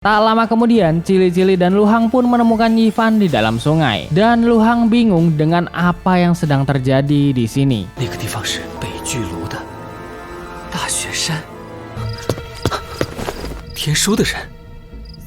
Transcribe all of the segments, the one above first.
Tak lama kemudian, Cili-Cili dan Luhang pun menemukan Yifan di dalam sungai. Dan Luhang bingung dengan apa yang sedang terjadi di sini. 那个地方是北巨炉的大雪山，天书的人，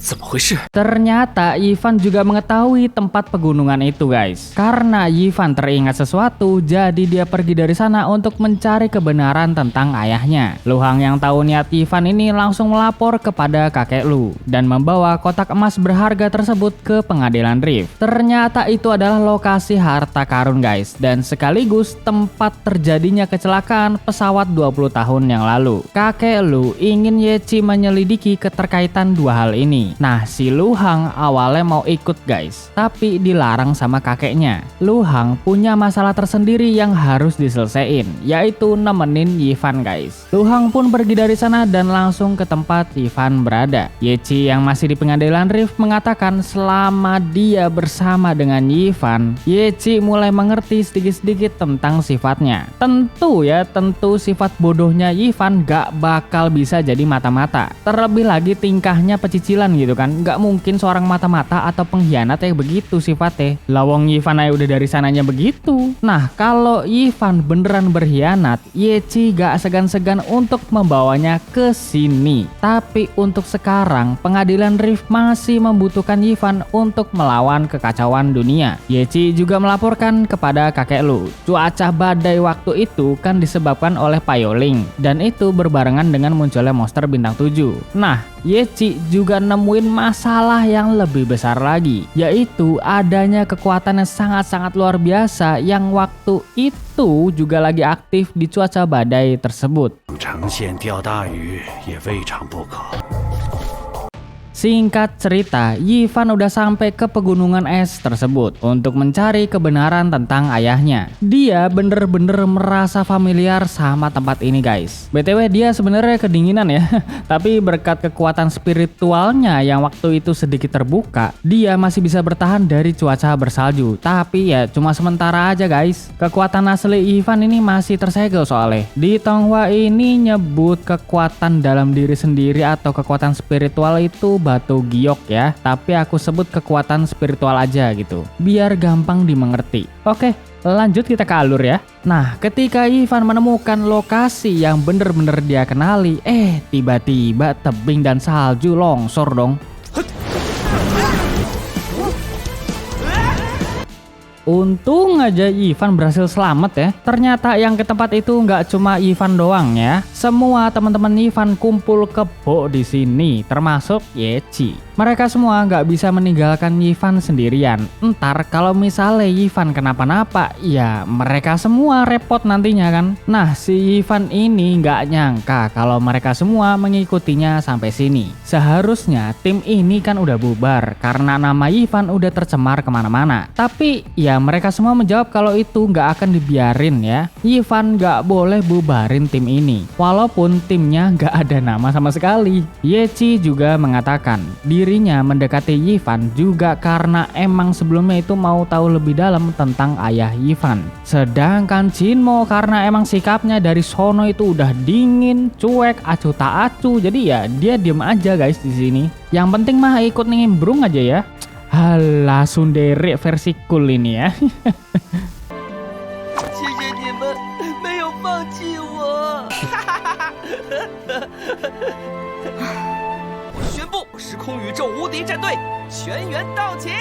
怎么回事？ Ternyata Yifan juga mengetahui tempat pegunungan itu guys. Karena Yifan teringat sesuatu, jadi dia pergi dari sana untuk mencari kebenaran tentang ayahnya. Luhang yang tahu niat Yifan ini langsung melapor kepada kakek Lu dan membawa kotak emas berharga tersebut ke pengadilan Rift. Ternyata itu adalah lokasi harta karun guys, dan sekaligus tempat terjadinya kecelakaan pesawat 20 tahun yang lalu. Kakek Lu ingin Yechi menyelidiki keterkaitan dua hal ini. Nah, si Luhang awalnya mau ikut guys, tapi dilarang sama kakeknya. Luhang punya masalah tersendiri yang harus diselesaikan, yaitu nemenin Yifan guys. Luhang pun pergi dari sana dan langsung ke tempat Yifan berada. Yechi yang masih di pengadilan Rift mengatakan selama dia bersama dengan Yifan, Yechi mulai mengerti sedikit-sedikit tentang sifatnya. Tentu sifat bodohnya Yifan gak bakal bisa jadi mata-mata. Terlebih lagi tingkahnya pecicilan gitu kan, nggak mungkin seorang mata-mata atau pengkhianat yang begitu sifatnya. Lawang Yifan aja udah dari sananya begitu. Nah, kalau Yifan beneran berkhianat, Yechi gak segan-segan untuk membawanya ke sini. Tapi untuk sekarang, pengadilan Rift masih membutuhkan Yifan untuk melawan kekacauan dunia. Yechi juga melaporkan kepada kakek Lu, cuaca badai waktu itu kan disebabkan oleh Payoling, dan itu berbarengan dengan munculnya monster bintang 7. Nah, Yechi juga nemuin masalah yang lebih besar lagi, yaitu adanya kekuatan yang sangat-sangat luar biasa yang waktu itu juga lagi aktif di cuaca badai tersebut. 长线钓大鱼也未尝不可。 Singkat cerita, Yifan udah sampai ke pegunungan es tersebut untuk mencari kebenaran tentang ayahnya. Dia bener-bener merasa familiar sama tempat ini guys. BTW dia sebenarnya kedinginan ya, tapi berkat kekuatan spiritualnya yang waktu itu sedikit terbuka, dia masih bisa bertahan dari cuaca bersalju. Tapi ya cuma sementara aja guys. Kekuatan asli Yifan ini masih tersegel soalnya. Di Tonghua ini nyebut kekuatan dalam diri sendiri atau kekuatan spiritual itu batu giok ya, tapi aku sebut kekuatan spiritual aja gitu, biar gampang dimengerti. Oke, lanjut kita ke alur ya. Nah, ketika Yifan menemukan lokasi yang bener-bener dia kenali, tiba-tiba tebing dan salju longsor dong. Untung aja Yifan berhasil selamat ya. Ternyata yang ke tempat itu nggak cuma Yifan doang ya. Semua teman-teman Yifan kumpul kebo di sini, termasuk Yechi. Mereka semua nggak bisa meninggalkan Yifan sendirian. Entar kalau misalnya Yifan kenapa-napa, ya mereka semua repot nantinya kan. Nah, si Yifan ini nggak nyangka kalau mereka semua mengikutinya sampai sini. Seharusnya tim ini kan udah bubar karena nama Yifan udah tercemar kemana-mana. Tapi ya mereka semua menjawab kalau itu nggak akan dibiarin ya. Yifan nggak boleh bubarin tim ini, walaupun timnya nggak ada nama sama sekali. Yechi juga mengatakan dirinya mendekati Yifan juga karena emang sebelumnya itu mau tahu lebih dalam tentang ayah Yifan. Sedangkan Jinmo karena emang sikapnya dari sono itu udah dingin, cuek, acuh tak acuh, jadi ya dia diem aja guys di sini. Yang penting mah ikut nimbrung aja ya. Halah, Sundere versi cool ini ya. 谢谢你们没有放弃我。我宣布，时空宇宙无敌战队全员到齐。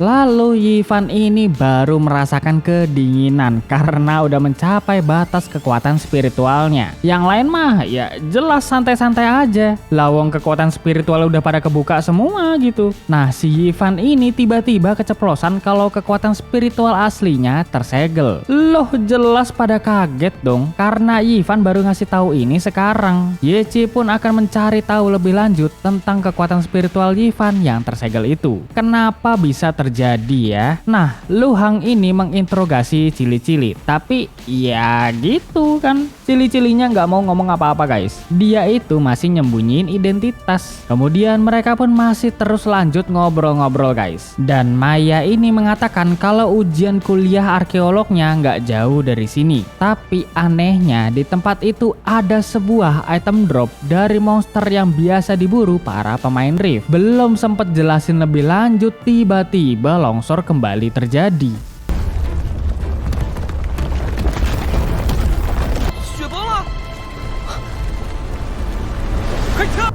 Lalu Yifan ini baru merasakan kedinginan karena udah mencapai batas kekuatan spiritualnya. Yang lain mah ya jelas santai-santai aja. Lawang kekuatan spiritual udah pada kebuka semua gitu. Nah, si Yifan ini tiba-tiba keceplosan kalau kekuatan spiritual aslinya tersegel. Loh, jelas pada kaget dong karena Yifan baru ngasih tahu ini sekarang. Yechi pun akan mencari tahu lebih lanjut tentang kekuatan spiritual Yifan yang tersegel itu. Kenapa bisa terjadi terjadi ya. Nah, Lu Hang ini menginterogasi Cili-Cili, tapi ya gitu kan. Cili-Cilinya nggak mau ngomong apa-apa guys. Dia itu masih nyembunyiin identitas. Kemudian mereka pun masih terus lanjut ngobrol-ngobrol guys. Dan Maya ini mengatakan kalau ujian kuliah arkeolognya nggak jauh dari sini. Tapi anehnya di tempat itu ada sebuah item drop dari monster yang biasa diburu para pemain Rift. Belum sempet jelasin lebih lanjut, tiba-tiba longsor kembali terjadi. 雪崩了！快撤！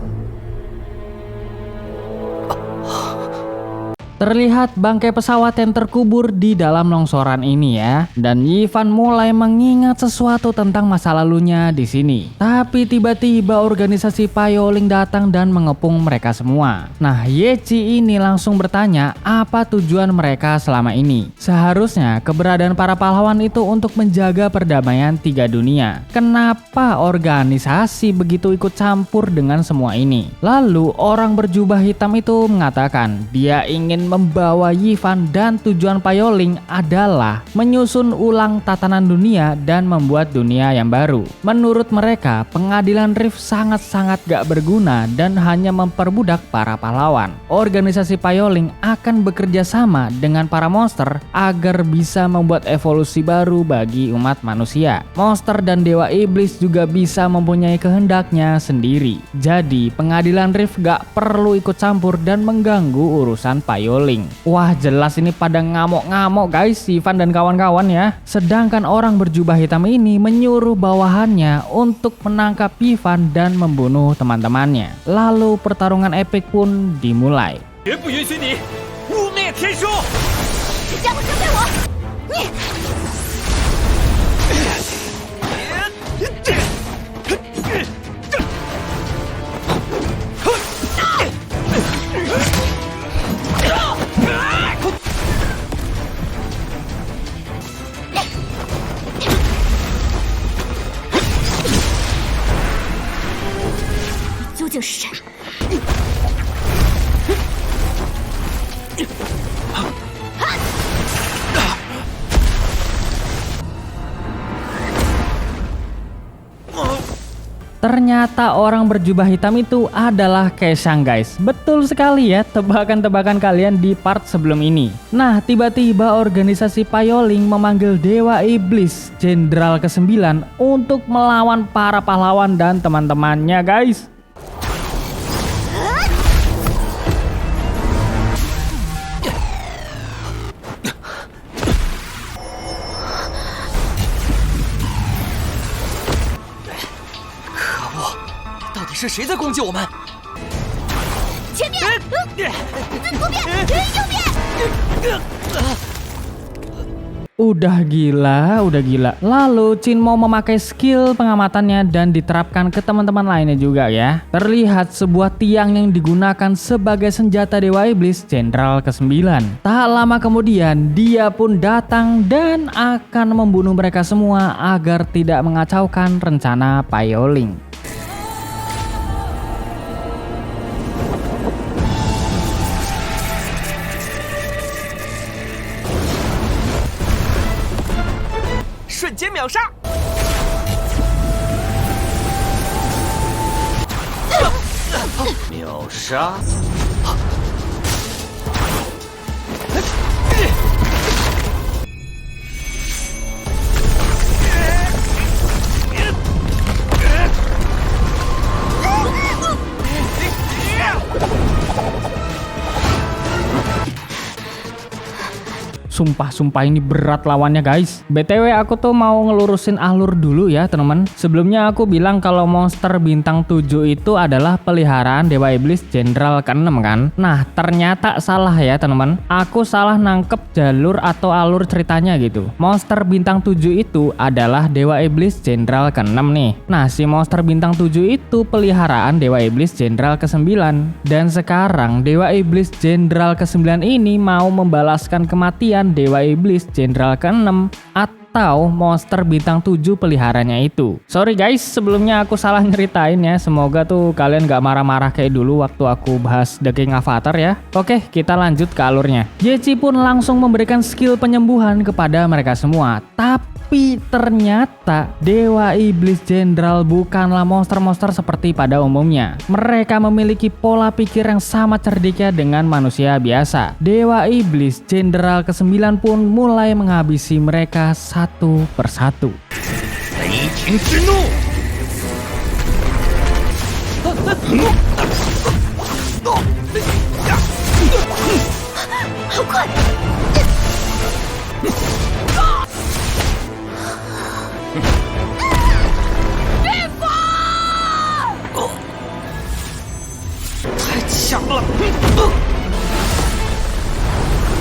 Terlihat bangkai pesawat yang terkubur di dalam longsoran ini ya. Dan Yifan mulai mengingat sesuatu tentang masa lalunya di sini. Tapi tiba-tiba organisasi Payoling datang dan mengepung mereka semua. Nah, Yechi ini langsung bertanya apa tujuan mereka selama ini. Seharusnya keberadaan para pahlawan itu untuk menjaga perdamaian 3 dunia. Kenapa organisasi begitu ikut campur dengan semua ini? Lalu orang berjubah hitam itu mengatakan dia ingin membawa Yifan dan tujuan Payoling adalah menyusun ulang tatanan dunia dan membuat dunia yang baru. Menurut mereka, pengadilan Rift sangat-sangat gak berguna dan hanya memperbudak para pahlawan. Organisasi Payoling akan bekerja sama dengan para monster agar bisa membuat evolusi baru bagi umat manusia. Monster dan dewa iblis juga bisa mempunyai kehendaknya sendiri. Jadi, pengadilan Rift gak perlu ikut campur dan mengganggu urusan Payoling. Wah, jelas ini pada ngamuk-ngamuk guys, Yifan dan kawan-kawan ya. Sedangkan orang berjubah hitam ini menyuruh bawahannya untuk menangkap Yifan dan membunuh teman-temannya. Lalu pertarungan epik pun dimulai. 绝不允许你污蔑天书！ 这家伙针对我！你 究竟是谁？ Ternyata orang berjubah hitam itu adalah Kaisang guys. Betul sekali ya tebakan-tebakan kalian di part sebelum ini. Nah, tiba-tiba organisasi Payoling memanggil Dewa Iblis Jenderal ke-9 untuk melawan para pahlawan dan teman-temannya guys. 到底是谁在攻击我们？ 前面，左边，右边。 Udah gila. Lalu Chin mau memakai skill pengamatannya dan diterapkan ke teman-teman lainnya juga ya. Terlihat sebuah tiang yang digunakan sebagai senjata Dewa Iblis Jenderal ke-9. Tak lama kemudian dia pun datang dan akan membunuh mereka semua agar tidak mengacaukan rencana Payoling. 瞬间秒杀！秒杀！ Sumpah ini berat lawannya guys. BTW aku tuh mau ngelurusin alur dulu ya teman-teman. Sebelumnya aku bilang kalau monster bintang 7 itu adalah peliharaan Dewa Iblis Jenderal ke-6 kan. Nah, ternyata salah ya teman-teman. Aku salah nangkep jalur atau alur ceritanya gitu. Monster bintang 7 itu adalah Dewa Iblis Jenderal ke-6 nih. Nah, si monster bintang 7 itu peliharaan Dewa Iblis Jenderal ke-9. Dan sekarang Dewa Iblis Jenderal ke-9 ini mau membalaskan kematian Dewa Iblis Jenderal ke-6 atau atau monster bintang 7 peliharanya itu. Sorry guys, sebelumnya aku salah nyeritain ya. Semoga tuh kalian gak marah-marah kayak dulu waktu aku bahas The King Avatar ya. Oke, kita lanjut ke alurnya. Yechi pun langsung memberikan skill penyembuhan kepada mereka semua. Tapi ternyata Dewa Iblis Jenderal bukanlah monster-monster seperti pada umumnya. Mereka memiliki pola pikir yang sama cerdiknya dengan manusia biasa. Dewa Iblis Jenderal ke-9 pun mulai menghabisi mereka satu persatu. 雷霆之怒！ 好快！ 太强了！